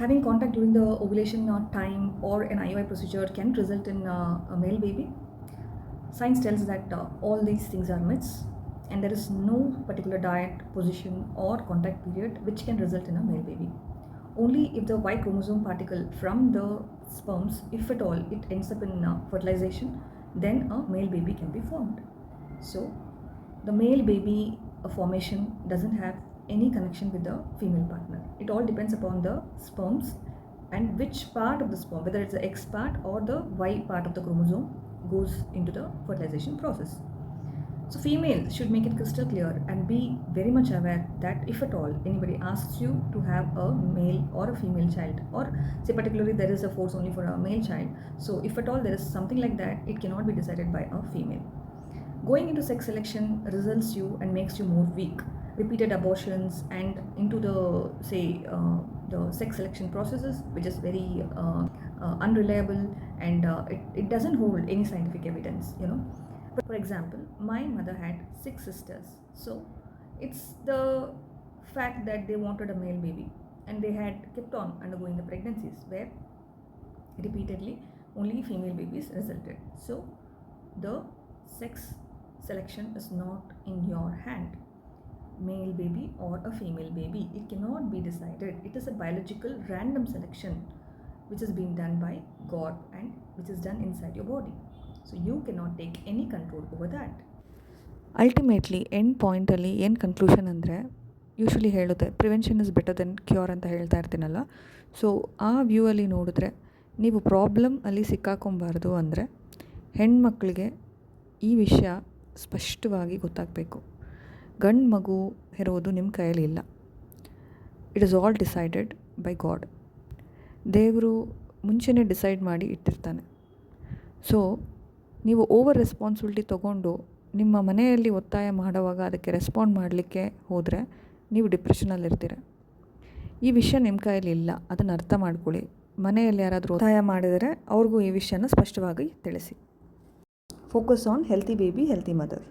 Having contact during the ovulation time or an IUI procedure can result in a male baby. Science tells that all these things are myths, and there is no particular diet, position, or contact period which can result in a male baby. Only if the Y chromosome particle from the sperms, if at all, it ends up in fertilization, then a male baby can be formed. So, the male baby formation doesn't have any connection with the female partner. It all depends upon the sperms and which part of the sperm, whether it's the X part or the Y part of the chromosome, goes into the fertilization process. So females should make it crystal clear and be very much aware that if at all anybody asks you to have a male or a female child, or say particularly there is a force only for a male child, so if at all there is something like that, it cannot be decided by a female. Going into sex selection results you and makes you more weak. Repeated abortions and into the the sex selection processes, which is very unreliable, and it doesn't hold any scientific evidence, But for example, my mother had 6 sisters, so it's the fact that they wanted a male baby and they had kept on undergoing the pregnancies where repeatedly only female babies resulted. So the sex selection is not in your hand. Male baby or a female baby, it cannot be decided. It is a biological random selection which has been done by God and which is done inside your body. So you cannot take any control over that. Ultimately end ಪಾಯಿಂಟಲ್ಲಿ ಏನು conclusion ಅಂದರೆ, usually ಹೇಳುತ್ತೆ prevention is better than cure ಅಂತ ಹೇಳ್ತಾ ಇರ್ತೀನಲ್ಲ. So ಆ ವ್ಯೂವಲ್ಲಿ ನೋಡಿದ್ರೆ ನೀವು problem ಅಲ್ಲಿ ಸಿಕ್ಕಾಕೊಬಾರ್ದು ಅಂದರೆ ಹೆಣ್ಮಕ್ಳಿಗೆ ಈ ವಿಷಯ ಸ್ಪಷ್ಟವಾಗಿ ಗೊತ್ತಾಗಬೇಕು. ಗಂಡು ಮಗು ಹೆರೋದು ನಿಮ್ಮ ಕೈಯಲ್ಲಿ ಇಲ್ಲ. It is all decided by god. ದೇವರು ಮುಂಚೆನೇ ಡಿಸೈಡ್ ಮಾಡಿ ಇಟ್ಟಿರ್ತಾನೆ. ಸೊ ನೀವು ಓವರ್ ರೆಸ್ಪಾನ್ಸಿಬಿಲಿಟಿ ತೊಗೊಂಡು ನಿಮ್ಮ ಮನೆಯಲ್ಲಿ ಒತ್ತಾಯ ಮಾಡುವಾಗ ಅದಕ್ಕೆ ರೆಸ್ಪಾಂಡ್ ಮಾಡಲಿಕ್ಕೆ ಹೋದರೆ ನೀವು ಡಿಪ್ರೆಷನಲ್ಲಿರ್ತೀರ. ಈ ವಿಷಯ ನಿಮ್ಮ ಕೈಯಲ್ಲಿ ಇಲ್ಲ, ಅದನ್ನು ಅರ್ಥ ಮಾಡ್ಕೊಳ್ಳಿ. ಮನೆಯಲ್ಲಿ ಯಾರಾದರೂ ಒತ್ತಾಯ ಮಾಡಿದರೆ ಅವ್ರಿಗೂ ಈ ವಿಷಯನ ಸ್ಪಷ್ಟವಾಗಿ ತಿಳಿಸಿ. Focus on healthy baby, healthy mother.